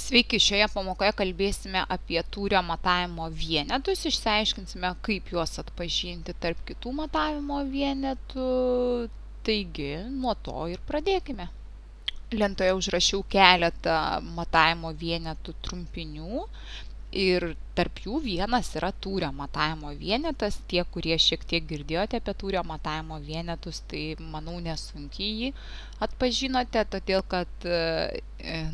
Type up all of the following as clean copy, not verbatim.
Sveiki, šioje pamokoje kalbėsime apie tūrio matavimo vienetus, išsiaiškinsime, kaip juos atpažinti tarp kitų matavimo vienetų. Taigi, nuo to ir pradėkime. Lentoje užrašiau keletą matavimo vienetų trumpinių ir tarp jų vienas yra tūrio matavimo vienetas. Tie, kurie šiek tiek girdėjote apie tūrio matavimo vienetus, tai manau nesunkiai jį atpažinote, todėl kad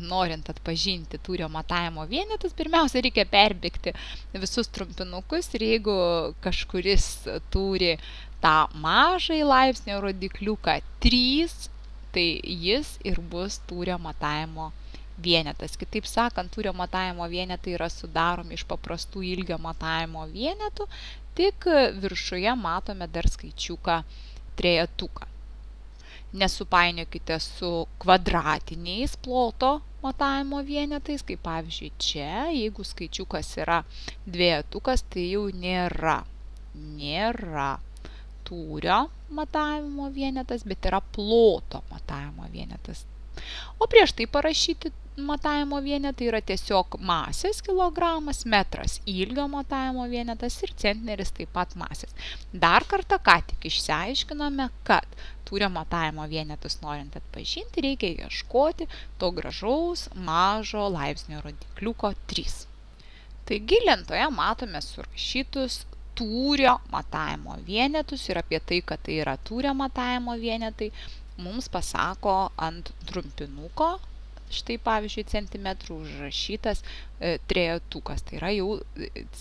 norint atpažinti tūrio matavimo vienetus, pirmiausia reikia perbėgti visus trumpinukus ir jeigu kažkuris turi tą mažąjį laipsnio rodikliuką 3, tai jis ir bus tūrio matavimo vienetas. Kitaip sakant, tūrio matavimo vienetai yra sudaromi iš paprastų ilgio matavimo vienetų, tik viršuje matome dar skaičiuką trejetuką. Nesupainiokite su kvadratiniais ploto matavimo vienetais, kaip pavyzdžiui čia, jeigu skaičiukas yra dvejetukas, tai jau nėra tūrio matavimo vienetas, bet yra ploto matavimo vienetas. O prieš tai parašyti matavimo vienetai yra tiesiog masės kilogramas, metras ilgio matavimo vienetas ir centneris taip pat masės. Dar kartą ką tik išsiaiškinome, kad tūrio matavimo vienetus norint atpažinti, reikia ieškoti to gražaus mažo laipsnio rodikliuko 3. Taigi lentoje matome surašytus tūrio matavimo vienetus ir apie tai, kad tai yra tūrio matavimo vienetai, mums pasako ant trumpinuko, štai pavyzdžiui centimetrų užrašytas trejetukas, tai yra jau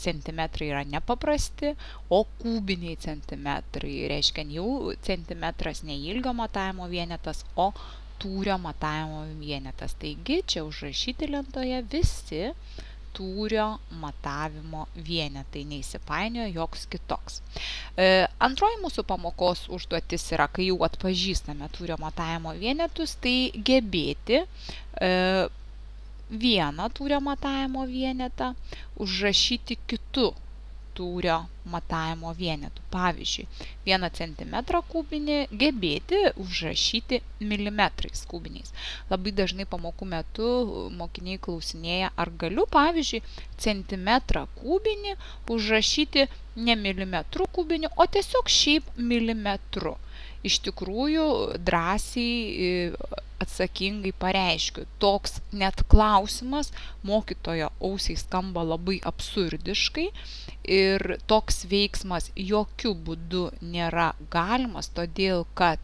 centimetrai yra nepaprasti, o kubiniai centimetrai, reiškia jau centimetras ne ilgio matavimo vienetas, o tūrio matavimo vienetas. Taigi čia užrašyti lentoje visi tūrio matavimo vienetai, neįsipainioja joks kitoks. Antroji mūsų pamokos užduotis yra, kai jau atpažįstame tūrio matavimo vienetus, tai gebėti vieną tūrio matavimo vienetą užrašyti kitu tūrio matavimo vienetų. Pavyzdžiui, 1 centimetrą kubinį gebėti užrašyti milimetrais kubiniais. Labai dažnai pamokų metu mokiniai klausinėja, ar galiu, pavyzdžiui, centimetrą kubinį užrašyti ne milimetrų kubiniu, o tiesiog šiaip milimetru. Iš tikrųjų, drąsiai atsakingai pareiškiu, toks net klausimas mokytojo ausiai skamba labai absurdiškai ir toks veiksmas jokių būdų nėra galimas, todėl kad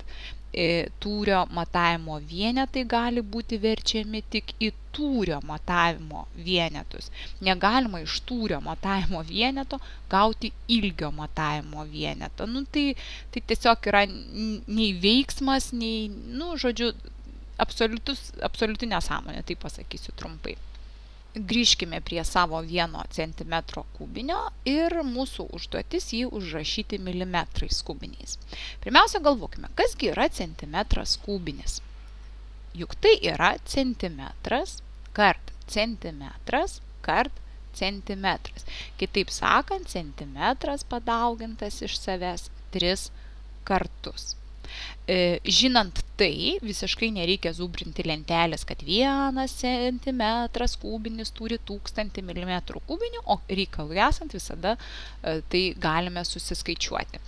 tūrio matavimo vienetai gali būti verčiami tik į tūrio matavimo vienetus. Negalima iš tūrio matavimo vieneto gauti ilgio matavimo vieneto. Tai tiesiog yra nei veiksmas, nei, žodžiu, absoliuti nesąmonė, tai pasakysiu trumpai. Grįžkime prie savo 1 centimetro kubinio ir mūsų užduotis jį užrašyti milimetrais kubiniais. Pirmiausia, galvokime, kasgi yra centimetras kubinis? Juk tai yra centimetras kart centimetras kart centimetras. Kitaip sakant, centimetras padaugintas iš savęs 3 kartus. Žinant tai, visiškai nereikia zubrinti lentelės, kad 1 centimetras kubinis turi 1000 milimetrų kubinių, o reikalui esant visada tai galime susiskaičiuoti.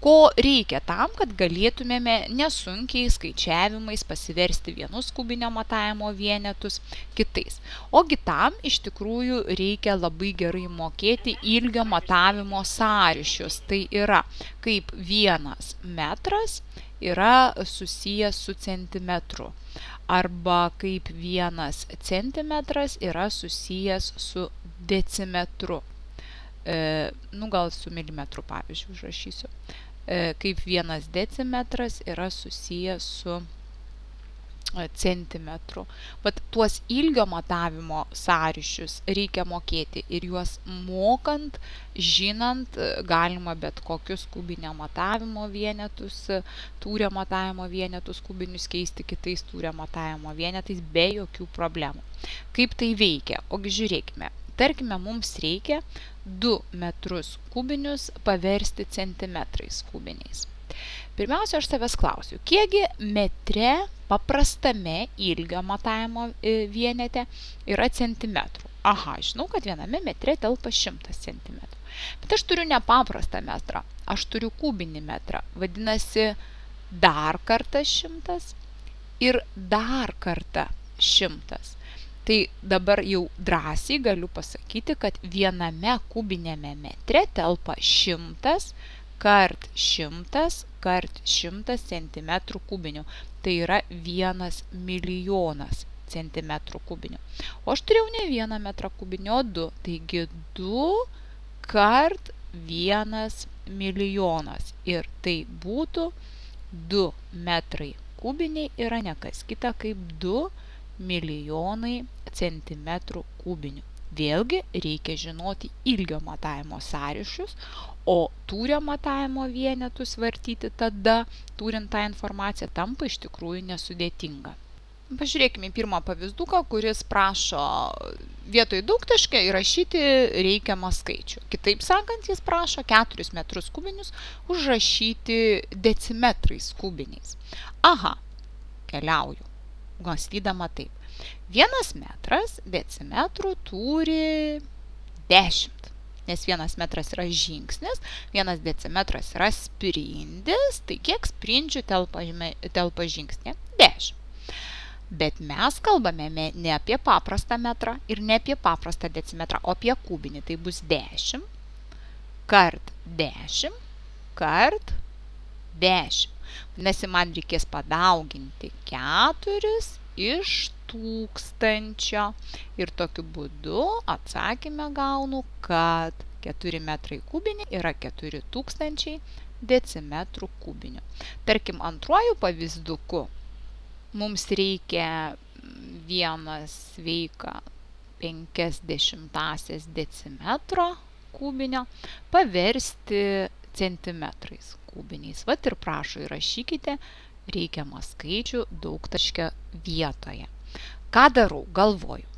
Ko reikia tam, kad galėtumėme nesunkiai skaičiavimais pasiversti vienus kubinio matavimo vienetus kitais. Ogi tam iš tikrųjų reikia labai gerai mokėti ilgio matavimo sąryšius. Tai yra, kaip 1 metras yra susijęs su centimetru, arba kaip 1 centimetras yra susijęs su decimetru. Gal su milimetru, pavyzdžiui, užrašysiu. Kaip 1 decimetras yra susijęs su centimetrų. Bet tuos ilgio matavimo sąryšius reikia mokėti ir juos mokant, žinant, galima bet kokius kubinio matavimo vienetus, tūrio matavimo vienetus kubinius keisti kitais tūrio matavimo vienetais be jokių problemų. Kaip tai veikia? Ogi žiūrėkime. Tarkime, mums reikia 2 metrus kubinius paversti centimetrais kubiniais. Pirmiausia, aš savęs klausiu, kiekgi metre paprastame ilgio matavimo vienete yra centimetrų. Aha, žinau, kad viename metre telpa 100 centimetrų. Bet aš turiu nepaprastą metrą, aš turiu kubinį metrą. Vadinasi, dar kartą 100 ir dar kartą 100. Tai dabar jau drąsiai galiu pasakyti, kad viename kubinėme metre telpa 100 kart 100 kart 100 centimetrų kubinių. Tai yra 1 milijonas centimetrų kubinių. O aš turėjau ne 1 metrą kubinį, o 2. Taigi 2 kart 1 milijonas. Ir tai būtų 2 metrai kubiniai yra ne kas kita kaip 2 milijonai centimetrų kubinių. Vėlgi reikia žinoti ilgio matavimo sąryšius, o tūrio matavimo vienetus vartyti tada, turint tą informaciją, tampa iš tikrųjų nesudėtinga. Pažiūrėkime į pirmą pavyzduką, kuris prašo vietoj daugtaškio įrašyti reikiamą skaičių. Kitaip sakant, jis prašo 4 metrus kubinius užrašyti decimetrais kubiniais. Aha, keliauju, mąstydama taip. 1 metras decimetrų turi 10, nes 1 metras yra žingsnis, 1 decimetras yra sprindis, tai kiek sprindžių telpa žingsnė? 10. Bet mes kalbame ne apie paprastą metrą ir ne apie paprastą decimetrą, o apie kubinį. Tai bus 10 kart 10 kart 10. Nes man reikės padauginti 4 iš 1000. Ir tokiu būdu atsakymę gaunu, kad 4 metrai kubiniai yra 4000 decimetrų kubinių. Tarkim, antruoju pavyzduku mums reikia 1/50 decimetro kubinio paversti centimetrais kubiniais. Vat ir prašo įrašykite reikiamą skaičių daugtaškio vietoje. Ką darau? Galvoju.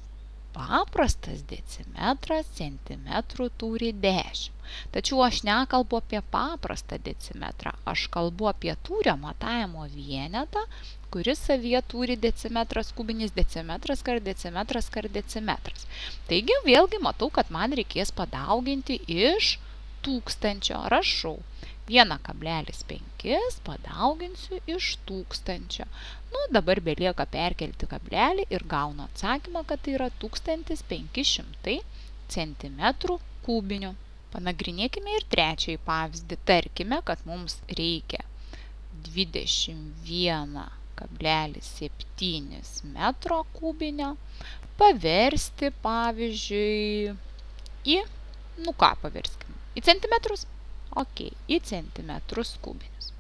Paprastas decimetras centimetrų turi 10. Tačiau aš nekalbu apie paprastą decimetrą. Aš kalbu apie tūrio matavimo vienetą, kuris savyje turi decimetras kubinis, decimetras kart decimetras kart decimetras. Taigi vėlgi matau, kad man reikės padauginti iš 1000. Rašau. 1,5 padauginsiu iš 1000. Nu, dabar belieka perkelti kablelį ir gaunu atsakymą, kad tai yra 1500 centimetrų kubinių. Panagrinėkime ir trečiąjį pavyzdį. Tarkime, kad mums reikia 21,7 metro kubinio paversti, pavyzdžiui, į, paverskime, į centimetrus? Ok, į centimetrus kubinius.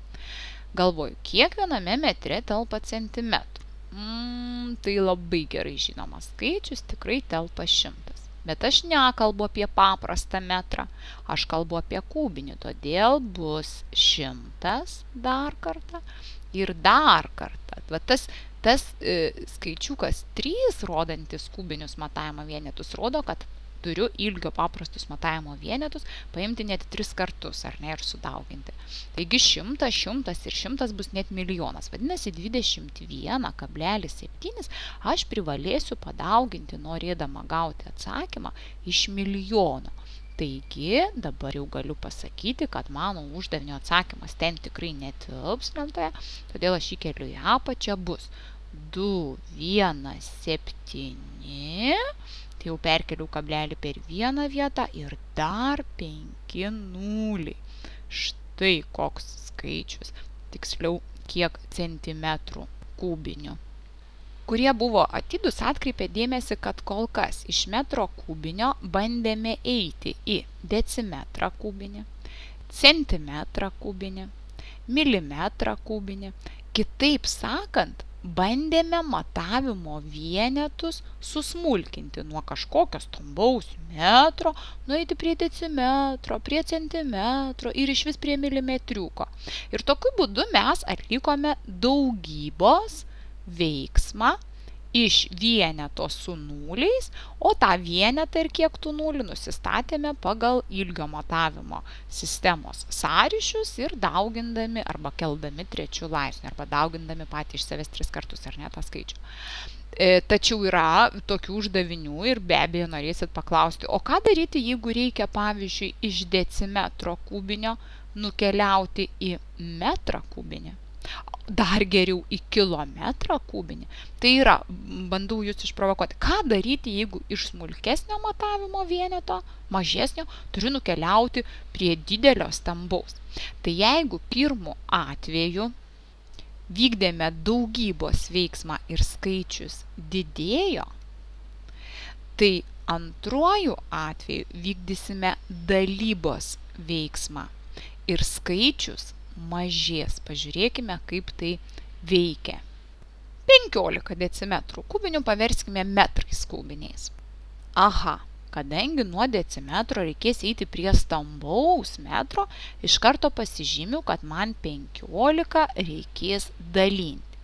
Galvoju, kiek viename metre telpa centimetrų? Tai labai gerai žinomas skaičius, tikrai telpa 100. Bet aš nekalbu apie paprastą metrą, aš kalbu apie kubinį, todėl bus 100 dar kartą ir dar kartą. Va tas skaičiukas 3, rodantis kubinius matavimo vienetus, rodo, kad turiu ilgio paprastus matavimo vienetus paimti net 3 kartus, ar ne, ir sudauginti. Taigi 100, 100 ir 100 bus net milijonas. Vadinasi, 21,7 aš privalėsiu padauginti, norėdama gauti atsakymą, iš milijono. Taigi, dabar jau galiu pasakyti, kad mano uždavinio atsakymas ten tikrai netilps lentoje, todėl aš įkeliu į apačią, bus 217, jau perkeliu kablelį per vieną vietą ir dar 5 nuliai. Štai koks skaičius, tiksliau kiek centimetrų kubinių. Kurie buvo atidūs, atkreipė dėmesį, kad kol kas iš metro kubinio bandėme eiti į decimetrą kubinį, centimetrą kubinį, milimetrą kubinį. Kitaip sakant, bandėme matavimo vienetus susmulkinti nuo kažkokio stambaus metro, nueiti prie decimetro, prie centimetro ir išvis prie milimetriuko. Ir tokiu būdu mes atlikome daugybos veiksmą iš vieneto su nuliais, o tą vienetą ir kiek tų nulių nusistatėme pagal ilgio matavimo sistemos sąryšius ir daugindami arba keldami trečių laipsnių, arba daugindami patį iš savęs 3 kartus, ar ne, tą skaičių. Tačiau yra tokių uždavinių ir be abejo norėsit paklausti, o ką daryti, jeigu reikia, pavyzdžiui, iš decimetro kubinio nukeliauti į metrą kubinį? Dar geriau į kilometrą kubinį. Tai yra, bandau jūs išprovokuoti, ką daryti, jeigu iš smulkesnio matavimo vieneto, mažesnio, turiu nukeliauti prie didelio stambaus. Tai jeigu pirmu atveju vykdėme daugybos veiksmą ir skaičius didėjo, tai antruoju atveju vykdysime dalybos veiksmą ir skaičius mažės. Pažiūrėkime, kaip tai veikia. 15 decimetrų kubinių paverskime metrais kubiniais. Aha, kadangi nuo decimetro reikės eiti prie stambaus metro, iš karto pasižymiu, kad man 15 reikės dalinti.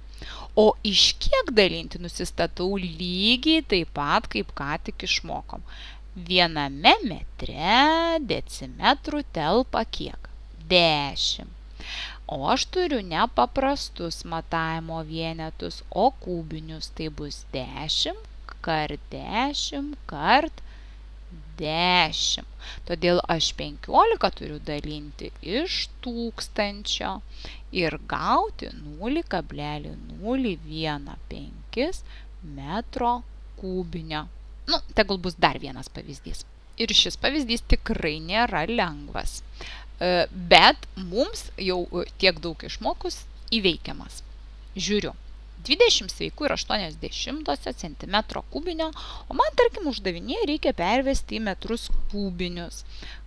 O iš kiek dalinti nusistatau lygiai taip pat, kaip ką tik išmokom. Viename metre decimetrų telpa kiek? 10. O aš turiu ne paprastus matavimo vienetus, o kubinius. Tai bus 10 kart 10 kart 10. Todėl aš 15 turiu dalinti iš 1000 ir gauti 0,015 metro kubinio. Tegul bus dar vienas pavyzdys. Ir šis pavyzdys tikrai nėra lengvas. Bet mums jau tiek daug išmokus įveikiamas. Žiūriu, 20 sveikų ir 80 centimetro kubinio, o man, tarkim, uždavinėje reikia pervesti į metrus kubinius.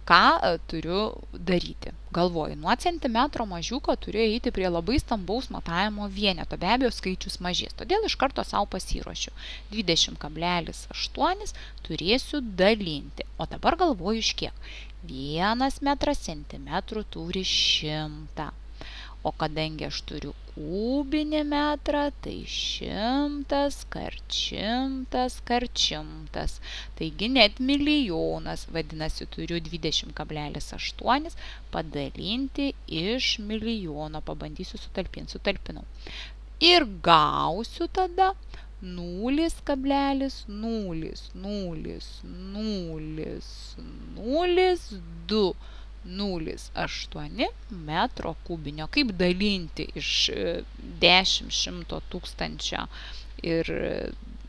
Ką turiu daryti? Galvoju, nuo centimetro mažiuko turiu eiti prie labai stambaus matavimo vieneto. Be abejo, skaičius mažės, todėl iš karto savo pasiruošiu. 20,8 turėsiu dalinti. O dabar galvoju iš kiek? 1 metras centimetrų turi 100. O kadangi aš turiu kubinį metrą, tai 100 kart 100 kart 100. Taigi net milijonas. Vadinasi, turiu 20,8 padalinti iš milijono. Pabandysiu sutalpinti. Sutalpinau. Ir gausiu tada 0,0000208 metro kubinio. Kaip dalinti iš 10, 100, 1000 ir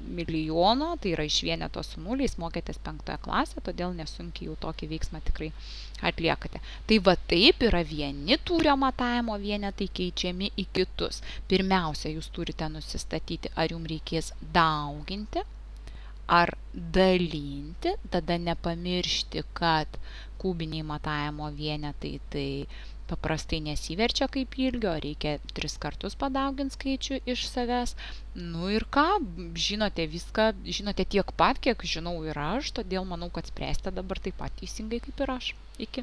milijono, tai yra iš vieneto su nuliais, mokėtės 5 klasę, todėl nesunkiai jau tokį veiksmą tikrai atliekate. Tai va taip yra vieni tūrio matavimo vienetai keičiami į kitus. Pirmiausia, jūs turite nusistatyti, ar jums reikės dauginti, ar dalinti, tada nepamiršti, kad kubiniai matavimo vienetai tai paprastai nesiverčia kaip ilgio, reikia 3 kartus padauginti skaičių iš savęs. Ir ką, žinote viską, žinote tiek pat, kiek žinau ir aš, todėl manau, kad spręsite dabar taip pat teisingai kaip ir aš. Iki.